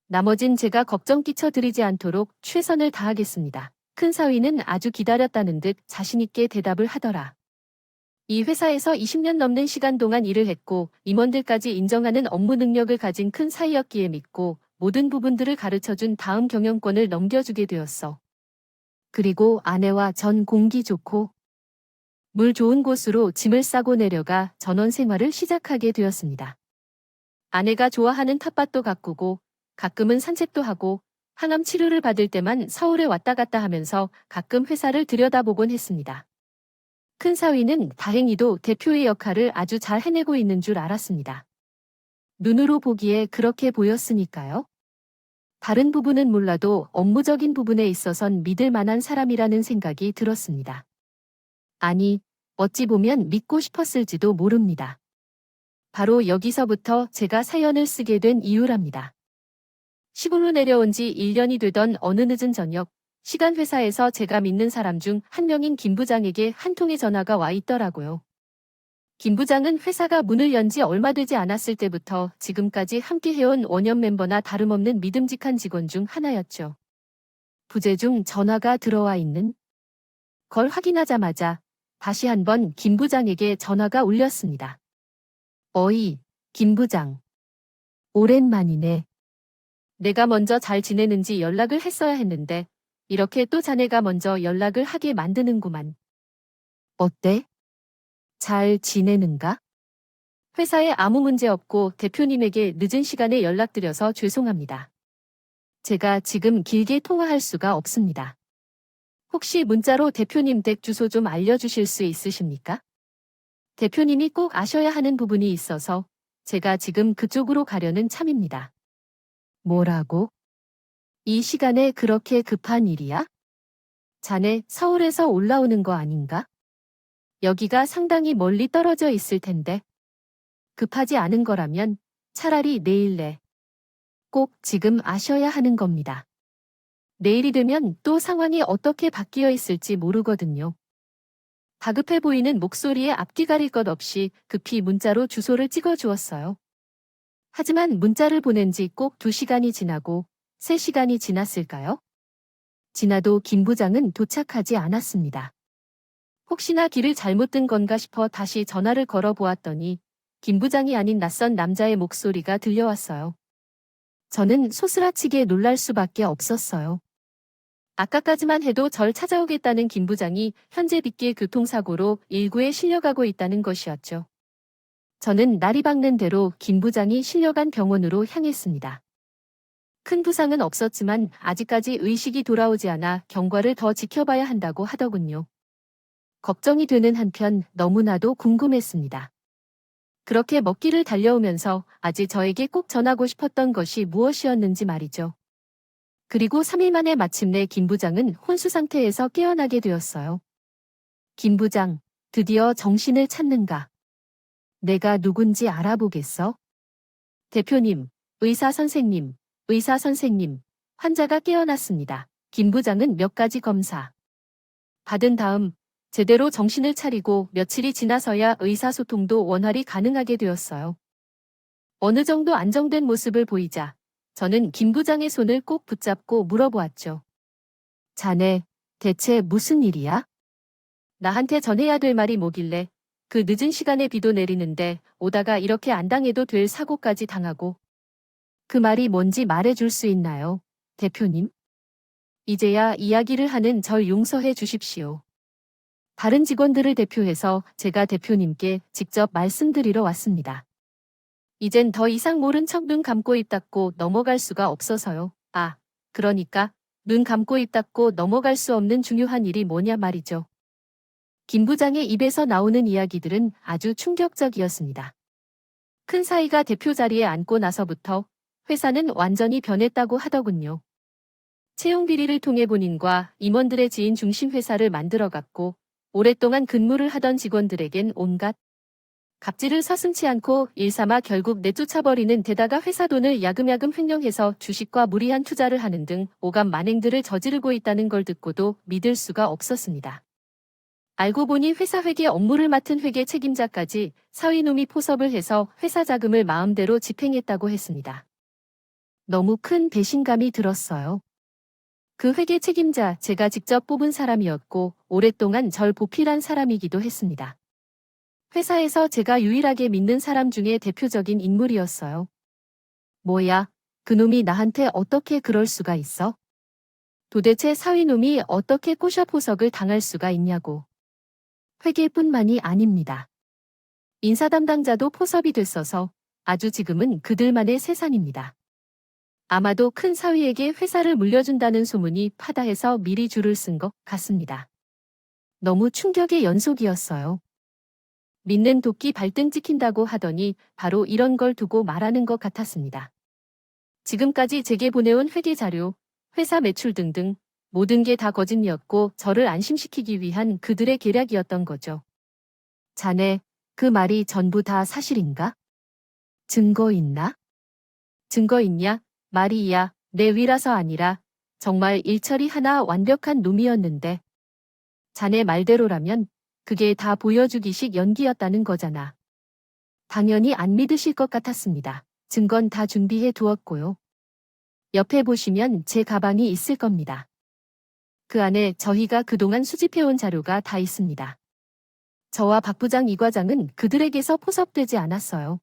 나머진 제가 걱정 끼쳐드리지 않도록 최선을 다하겠습니다. 큰 사위는 아주 기다렸다는 듯 자신있게 대답을 하더라. 이 회사에서 20년 넘는 시간 동안 일을 했고 임원들까지 인정하는 업무 능력을 가진 큰 사위였기에 믿고 모든 부분들을 가르쳐준 다음 경영권을 넘겨주게 되었어. 그리고 아내와 전 공기 좋고 물 좋은 곳으로 짐을 싸고 내려가 전원 생활을 시작하게 되었습니다. 아내가 좋아하는 텃밭도 가꾸고 가끔은 산책도 하고 항암 치료를 받을 때만 서울에 왔다 갔다 하면서 가끔 회사를 들여다보곤 했습니다. 큰 사위는 다행히도 대표의 역할을 아주 잘 해내고 있는 줄 알았습니다. 눈으로 보기에 그렇게 보였으니까요. 다른 부분은 몰라도 업무적인 부분에 있어선 믿을 만한 사람이라는 생각이 들었습니다. 아니, 어찌 보면 믿고 싶었을지도 모릅니다. 바로 여기서부터 제가 사연을 쓰게 된 이유랍니다. 시골로 내려온 지 1년이 되던 어느 늦은 저녁, 시간 회사에서 제가 믿는 사람 중 한 명인 김 부장에게 한 통의 전화가 와 있더라고요. 김 부장은 회사가 문을 연 지 얼마 되지 않았을 때부터 지금까지 함께 해온 원년 멤버나 다름없는 믿음직한 직원 중 하나였죠. 부재 중 전화가 들어와 있는 걸 확인하자마자 다시 한번 김 부장에게 전화가 울렸습니다. 어이, 김 부장. 오랜만이네. 내가 먼저 잘 지내는지 연락을 했어야 했는데 이렇게 또 자네가 먼저 연락을 하게 만드는구만. 어때? 잘 지내는가? 회사에 아무 문제 없고 대표님에게 늦은 시간에 연락드려서 죄송합니다. 제가 지금 길게 통화할 수가 없습니다. 혹시 문자로 대표님 댁 주소 좀 알려주실 수 있으십니까? 대표님이 꼭 아셔야 하는 부분이 있어서 제가 지금 그쪽으로 가려는 참입니다. 뭐라고? 이 시간에 그렇게 급한 일이야? 자네 서울에서 올라오는 거 아닌가? 여기가 상당히 멀리 떨어져 있을 텐데. 급하지 않은 거라면 차라리 내일 내. 꼭 지금 아셔야 하는 겁니다. 내일이 되면 또 상황이 어떻게 바뀌어 있을지 모르거든요. 다급해 보이는 목소리에 앞뒤 가릴 것 없이 급히 문자로 주소를 찍어 주었어요. 하지만 문자를 보낸 지 꼭 2시간이 지나고 3시간이 지났을까요? 지나도 김 부장은 도착하지 않았습니다. 혹시나 길을 잘못 든 건가 싶어 다시 전화를 걸어 보았더니 김 부장이 아닌 낯선 남자의 목소리가 들려왔어요. 저는 소스라치게 놀랄 수밖에 없었어요. 아까까지만 해도 절 찾아오겠다는 김 부장이 현재 빗길 교통사고로 일구에 실려가고 있다는 것이었죠. 저는 날이 밝는 대로 김 부장이 실려간 병원으로 향했습니다. 큰 부상은 없었지만 아직까지 의식이 돌아오지 않아 경과를 더 지켜봐야 한다고 하더군요. 걱정이 되는 한편 너무나도 궁금했습니다. 그렇게 먹기를 달려오면서 아직 저에게 꼭 전하고 싶었던 것이 무엇이었는지 말이죠. 그리고 3일 만에 마침내 김 부장은 혼수 상태에서 깨어나게 되었어요. 김 부장, 드디어 정신을 찾는가? 내가 누군지 알아보겠어? 대표님, 의사 선생님, 환자가 깨어났습니다. 김 부장은 몇 가지 검사 받은 다음 제대로 정신을 차리고 며칠이 지나서야 의사소통도 원활히 가능하게 되었어요. 어느 정도 안정된 모습을 보이자 저는 김 부장의 손을 꼭 붙잡고 물어보았죠. 자네, 대체 무슨 일이야? 나한테 전해야 될 말이 뭐길래 그 늦은 시간에 비도 내리는데 오다가 이렇게 안 당해도 될 사고까지 당하고. 그 말이 뭔지 말해줄 수 있나요, 대표님? 이제야 이야기를 하는 절 용서해 주십시오. 다른 직원들을 대표해서 제가 대표님께 직접 말씀드리러 왔습니다. 이젠 더 이상 모른 척 눈 감고 입 닫고 넘어갈 수가 없어서요. 그러니까 눈 감고 입 닫고 넘어갈 수 없는 중요한 일이 뭐냐 말이죠. 김 부장의 입에서 나오는 이야기들은 아주 충격적이었습니다. 큰 사이가 대표 자리에 앉고 나서부터 회사는 완전히 변했다고 하더군요. 채용 비리를 통해 본인과 임원들의 지인 중심 회사를 만들어갔고 오랫동안 근무를 하던 직원들에겐 온갖 갑질을 서슴지 않고 일삼아 결국 내쫓아버리는 데다가 회사 돈을 야금야금 횡령해서 주식과 무리한 투자를 하는 등 오감 만행들을 저지르고 있다는 걸 듣고도 믿을 수가 없었습니다. 알고 보니 회사 회계 업무를 맡은 회계 책임자까지 사위놈이 포섭을 해서 회사 자금을 마음대로 집행했다고 했습니다. 너무 큰 배신감이 들었어요. 그 회계 책임자 제가 직접 뽑은 사람이었고 오랫동안 절 보필한 사람이기도 했습니다. 회사에서 제가 유일하게 믿는 사람 중에 대표적인 인물이었어요. 뭐야, 그놈이 나한테 어떻게 그럴 수가 있어? 도대체 사위놈이 어떻게 꼬셔 포석을 당할 수가 있냐고. 회계뿐만이 아닙니다. 인사 담당자도 포섭이 됐어서 아주 지금은 그들만의 세상입니다. 아마도 큰 사위에게 회사를 물려준다는 소문이 파다해서 미리 줄을 쓴 것 같습니다. 너무 충격의 연속이었어요. 믿는 도끼 발등 찍힌다고 하더니 바로 이런 걸 두고 말하는 것 같았습니다. 지금까지 제게 보내온 회계 자료, 회사 매출 등등 모든 게 다 거짓이었고 저를 안심시키기 위한 그들의 계략이었던 거죠. 자네, 그 말이 전부 다 사실인가? 증거 있나? 증거 있냐? 말이야, 내 위라서 아니라 정말 일처리 하나 완벽한 놈이었는데. 자네 말대로라면 그게 다 보여주기식 연기였다는 거잖아. 당연히 안 믿으실 것 같았습니다. 증거는 다 준비해 두었고요. 옆에 보시면 제 가방이 있을 겁니다. 그 안에 저희가 그동안 수집해온 자료가 다 있습니다. 저와 박 부장 이 과장은 그들에게서 포섭되지 않았어요.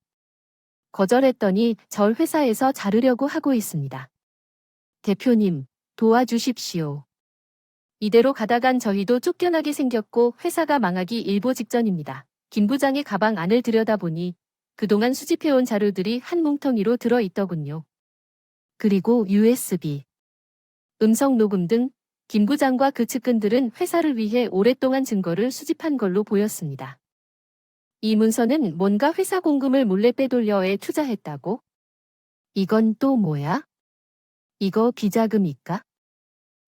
거절했더니 절 회사에서 자르려고 하고 있습니다. 대표님, 도와주십시오. 이대로 가다간 저희도 쫓겨나게 생겼고 회사가 망하기 일보 직전입니다. 김 부장의 가방 안을 들여다보니 그동안 수집해온 자료들이 한 뭉텅이로 들어있더군요. 그리고 USB, 음성 녹음 등 김 부장과 그 측근들은 회사를 위해 오랫동안 증거를 수집한 걸로 보였습니다. 이 문서는 뭔가 회사 공금을 몰래 빼돌려에 투자했다고? 이건 또 뭐야? 이거 비자금일까?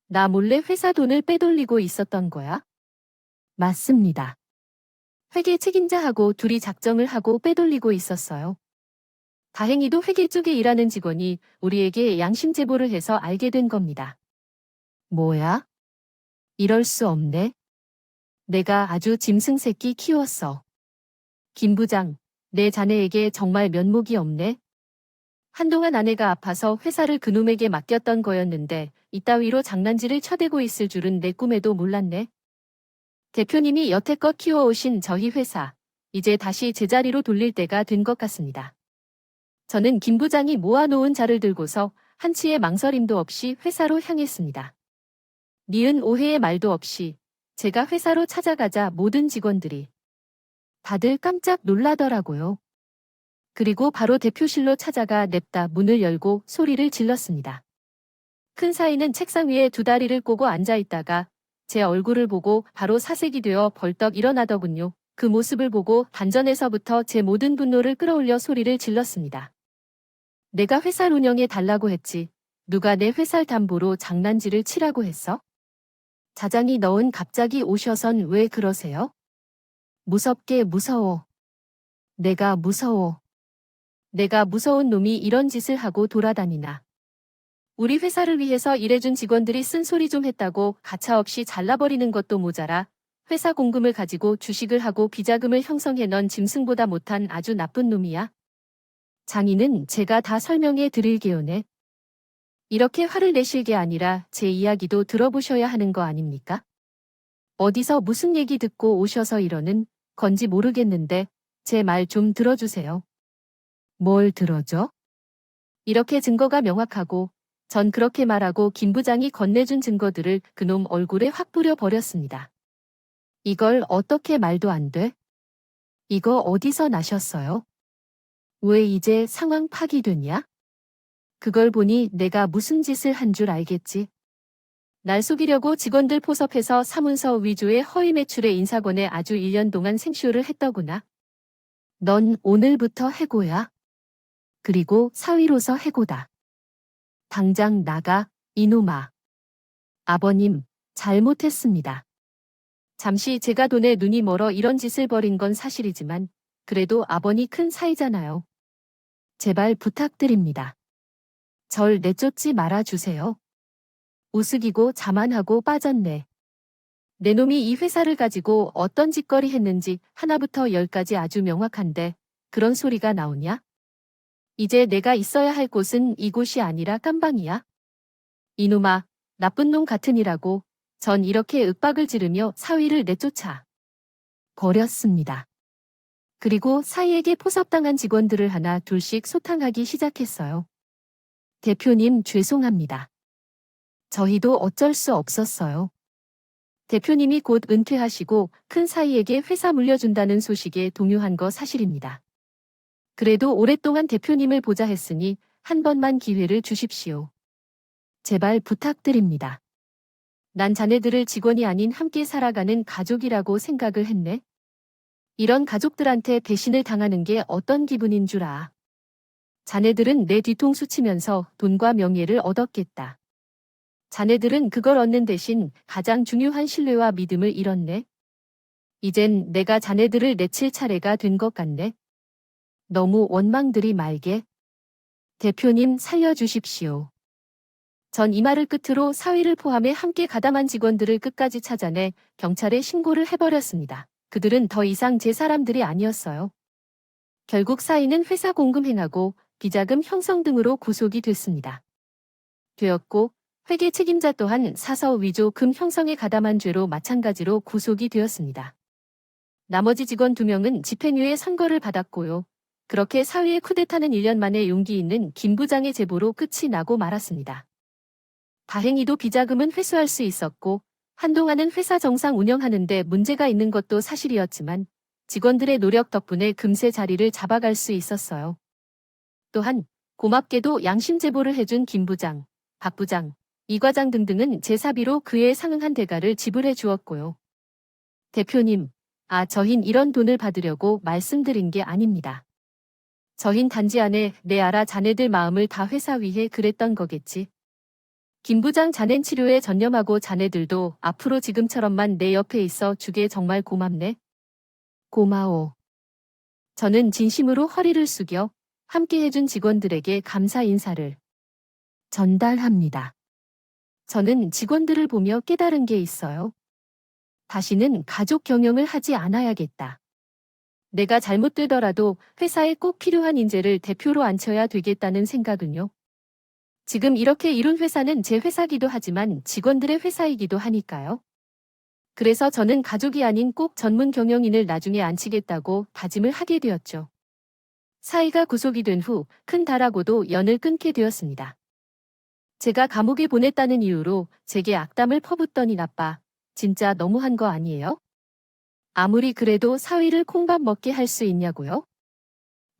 나 몰래 회사 돈을 빼돌리고 있었던 거야? 맞습니다. 회계 책임자하고 둘이 작정을 하고 빼돌리고 있었어요. 다행히도 회계 쪽에 일하는 직원이 우리에게 양심 제보를 해서 알게 된 겁니다. 뭐야? 이럴 수 없네. 내가 아주 짐승 새끼 키웠어. 김 부장, 내 자네에게 정말 면목이 없네. 한동안 아내가 아파서 회사를 그놈에게 맡겼던 거였는데 이따위로 장난질을 쳐대고 있을 줄은 내 꿈에도 몰랐네. 대표님이 여태껏 키워오신 저희 회사, 이제 다시 제자리로 돌릴 때가 된 것 같습니다. 저는 김 부장이 모아놓은 자를 들고서 한치의 망설임도 없이 회사로 향했습니다. 니은 오해의 말도 없이 제가 회사로 찾아가자 모든 직원들이 다들 깜짝 놀라더라고요. 그리고 바로 대표실로 찾아가 냅다 문을 열고 소리를 질렀습니다. 큰 사위는 책상 위에 두 다리를 꼬고 앉아있다가 제 얼굴을 보고 바로 사색이 되어 벌떡 일어나더군요. 그 모습을 보고 단전에서부터 제 모든 분노를 끌어올려 소리를 질렀습니다. 내가 회사 운영해 달라고 했지. 누가 내 회사를 담보로 장난질을 치라고 했어? 자장이 너은 갑자기 오셔선 왜 그러세요? 무섭게 무서워. 내가 무서워. 내가 무서운 놈이 이런 짓을 하고 돌아다니나. 우리 회사를 위해서 일해준 직원들이 쓴소리 좀 했다고 가차없이 잘라버리는 것도 모자라 회사 공금을 가지고 주식을 하고 비자금을 형성해 넌 짐승보다 못한 아주 나쁜 놈이야. 장인은 제가 다 설명해 드릴게요네. 이렇게 화를 내실 게 아니라 제 이야기도 들어보셔야 하는 거 아닙니까? 어디서 무슨 얘기 듣고 오셔서 이러는 건지 모르겠는데 제 말 좀 들어주세요. 뭘 들어줘? 이렇게 증거가 명확하고 전 그렇게 말하고 김 부장이 건네준 증거들을 그놈 얼굴에 확 뿌려버렸습니다. 이걸 어떻게 말도 안 돼? 이거 어디서 나셨어요? 왜 이제 상황 파악이 됐냐? 그걸 보니 내가 무슨 짓을 한 줄 알겠지. 날 속이려고 직원들 포섭해서 사문서 위조의 허위 매출의 인사권에 아주 1년 동안 생쇼를 했더구나. 넌 오늘부터 해고야. 그리고 사위로서 해고다. 당장 나가, 이놈아. 아버님, 잘못했습니다. 잠시 제가 돈에 눈이 멀어 이런 짓을 벌인 건 사실이지만 그래도 아버니 큰 사이잖아요. 제발 부탁드립니다. 절 내쫓지 말아주세요. 우스기고 자만하고 빠졌네. 내 놈이 이 회사를 가지고 어떤 짓거리 했는지 하나부터 열까지 아주 명확한데 그런 소리가 나오냐? 이제 내가 있어야 할 곳은 이곳이 아니라 깜방이야. 이놈아, 나쁜 놈 같으니라고 전 이렇게 윽박을 지르며 사위를 내쫓아 버렸습니다. 그리고 사위에게 포섭당한 직원들을 하나 둘씩 소탕하기 시작했어요. 대표님 죄송합니다. 저희도 어쩔 수 없었어요. 대표님이 곧 은퇴하시고 큰 사위에게 회사 물려준다는 소식에 동요한 거 사실입니다. 그래도 오랫동안 대표님을 보좌 했으니 한 번만 기회를 주십시오. 제발 부탁드립니다. 난 자네들을 직원이 아닌 함께 살아가는 가족이라고 생각을 했네. 이런 가족들한테 배신을 당하는 게 어떤 기분인 줄 아. 자네들은 내 뒤통수 치면서 돈과 명예를 얻었겠다. 자네들은 그걸 얻는 대신 가장 중요한 신뢰와 믿음을 잃었네. 이젠 내가 자네들을 내칠 차례가 된 것 같네. 너무 원망들이 말게. 대표님 살려주십시오. 전 이 말을 끝으로 사위를 포함해 함께 가담한 직원들을 끝까지 찾아내 경찰에 신고를 해버렸습니다. 그들은 더 이상 제 사람들이 아니었어요. 결국 사위는 회사 공금 행하고 비자금 형성 등으로 구속이 되었고 회계 책임자 또한 사서 위조 금 형성에 가담한 죄로 마찬가지로 구속이 되었습니다. 나머지 직원 2명은 집행유예 선고를 받았고요. 그렇게 사위의 쿠데타는 1년 만에 용기 있는 김 부장의 제보로 끝이 나고 말았습니다. 다행히도 비자금은 회수할 수 있었고 한동안은 회사 정상 운영하는데 문제가 있는 것도 사실이었지만 직원들의 노력 덕분에 금세 자리를 잡아갈 수 있었어요. 또한 고맙게도 양심 제보를 해준 김 부장, 박 부장, 이 과장 등등은 제 사비로 그에 상응한 대가를 지불해 주었고요. 대표님, 저흰 이런 돈을 받으려고 말씀드린 게 아닙니다. 저흰 단지 안에 내 알아 자네들 마음을 다 회사 위해 그랬던 거겠지. 김 부장 자넨 치료에 전념하고 자네들도 앞으로 지금처럼만 내 옆에 있어 주게 정말 고맙네. 고마워. 저는 진심으로 허리를 숙여 함께 해준 직원들에게 감사 인사를 전달합니다. 저는 직원들을 보며 깨달은 게 있어요. 다시는 가족 경영을 하지 않아야겠다. 내가 잘못되더라도 회사에 꼭 필요한 인재를 대표로 앉혀야 되겠다는 생각은요. 지금 이렇게 이룬 회사는 제 회사기도 하지만 직원들의 회사이기도 하니까요. 그래서 저는 가족이 아닌 꼭 전문 경영인을 나중에 앉히겠다고 다짐을 하게 되었죠. 사위가 구속이 된 후 큰 딸하고도 연을 끊게 되었습니다. 제가 감옥에 보냈다는 이유로 제게 악담을 퍼붓더니 나빠. 진짜 너무한 거 아니에요? 아무리 그래도 사위를 콩밥 먹게 할 수 있냐고요?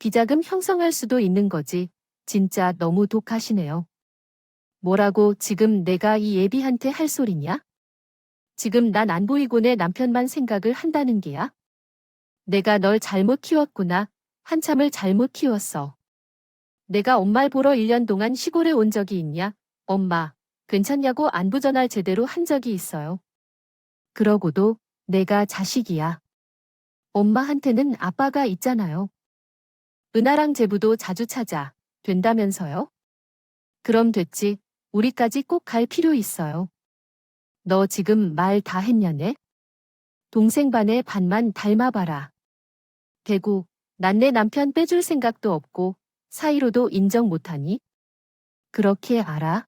비자금 형성할 수도 있는 거지. 진짜 너무 독하시네요. 뭐라고 지금 내가 이 예비한테 할 소리냐? 지금 난 안 보이고 내 남편만 생각을 한다는 게야? 내가 널 잘못 키웠구나. 한참을 잘못 키웠어. 내가 엄마를 보러 1년 동안 시골에 온 적이 있냐? 엄마, 괜찮냐고 안부 전화를 제대로 한 적이 있어요. 그러고도 내가 자식이야. 엄마한테는 아빠가 있잖아요. 은하랑 제부도 자주 찾아. 된다면서요? 그럼 됐지. 우리까지 꼭 갈 필요 있어요. 너 지금 말 다 했냐네? 동생 반의 반만 닮아봐라. 대구, 난 내 남편 빼줄 생각도 없고 사이로도 인정 못하니? 그렇게 알아?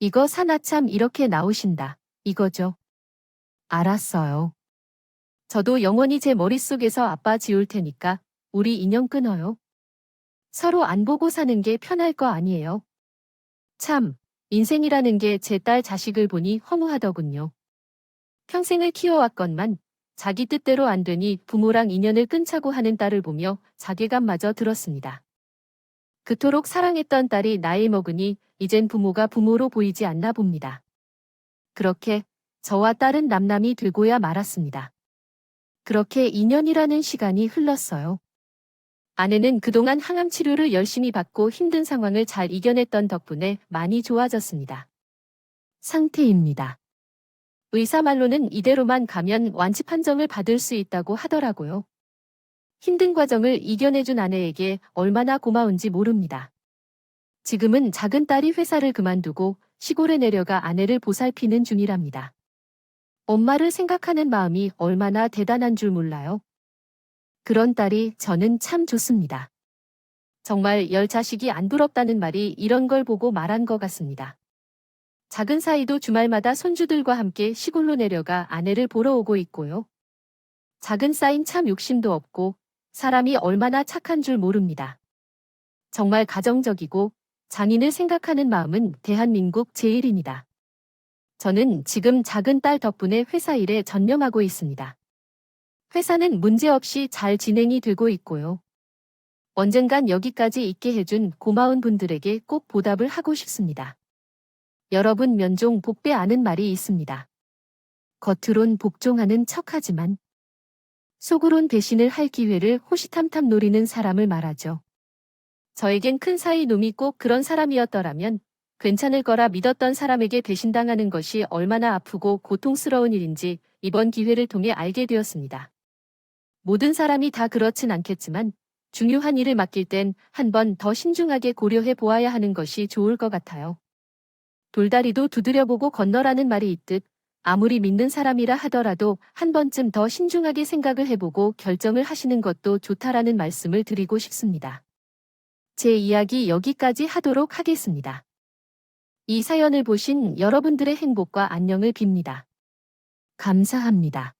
이거 사나참 이렇게 나오신다. 이거죠. 알았어요. 저도 영원히 제 머릿속에서 아빠 지울 테니까 우리 인연 끊어요. 서로 안 보고 사는 게 편할 거 아니에요. 참, 인생이라는 게 제 딸 자식을 보니 허무하더군요. 평생을 키워왔건만 자기 뜻대로 안 되니 부모랑 인연을 끊자고 하는 딸을 보며 자괴감마저 들었습니다. 그토록 사랑했던 딸이 나이 먹으니 이젠 부모가 부모로 보이지 않나 봅니다. 그렇게 저와 딸은 남남이 되고야 말았습니다. 그렇게 2년이라는 시간이 흘렀어요. 아내는 그동안 항암 치료를 열심히 받고 힘든 상황을 잘 이겨냈던 덕분에 많이 좋아졌습니다. 상태입니다. 의사 말로는 이대로만 가면 완치 판정을 받을 수 있다고 하더라고요. 힘든 과정을 이겨내준 아내에게 얼마나 고마운지 모릅니다. 지금은 작은 딸이 회사를 그만두고 시골에 내려가 아내를 보살피는 중이랍니다. 엄마를 생각하는 마음이 얼마나 대단한 줄 몰라요. 그런 딸이 저는 참 좋습니다. 정말 열 자식이 안 부럽다는 말이 이런 걸 보고 말한 것 같습니다. 작은 사이도 주말마다 손주들과 함께 시골로 내려가 아내를 보러 오고 있고요. 작은 사인 참 욕심도 없고 사람이 얼마나 착한 줄 모릅니다. 정말 가정적이고 장인을 생각하는 마음은 대한민국 제일입니다. 저는 지금 작은 딸 덕분에 회사 일에 전념하고 있습니다. 회사는 문제없이 잘 진행이 되고 있고요. 언젠간 여기까지 있게 해준 고마운 분들에게 꼭 보답을 하고 싶습니다. 여러분 면종 복배 아는 말이 있습니다. 겉으론 복종하는 척하지만 속으론 배신을 할 기회를 호시탐탐 노리는 사람을 말하죠. 저에겐 큰 사이 놈이 꼭 그런 사람이었더라면 괜찮을 거라 믿었던 사람에게 배신당하는 것이 얼마나 아프고 고통스러운 일인지 이번 기회를 통해 알게 되었습니다. 모든 사람이 다 그렇진 않겠지만 중요한 일을 맡길 땐 한 번 더 신중하게 고려해 보아야 하는 것이 좋을 것 같아요. 돌다리도 두드려보고 건너라는 말이 있듯 아무리 믿는 사람이라 하더라도 한 번쯤 더 신중하게 생각을 해보고 결정을 하시는 것도 좋다라는 말씀을 드리고 싶습니다. 제 이야기 여기까지 하도록 하겠습니다. 이 사연을 보신 여러분들의 행복과 안녕을 빕니다. 감사합니다.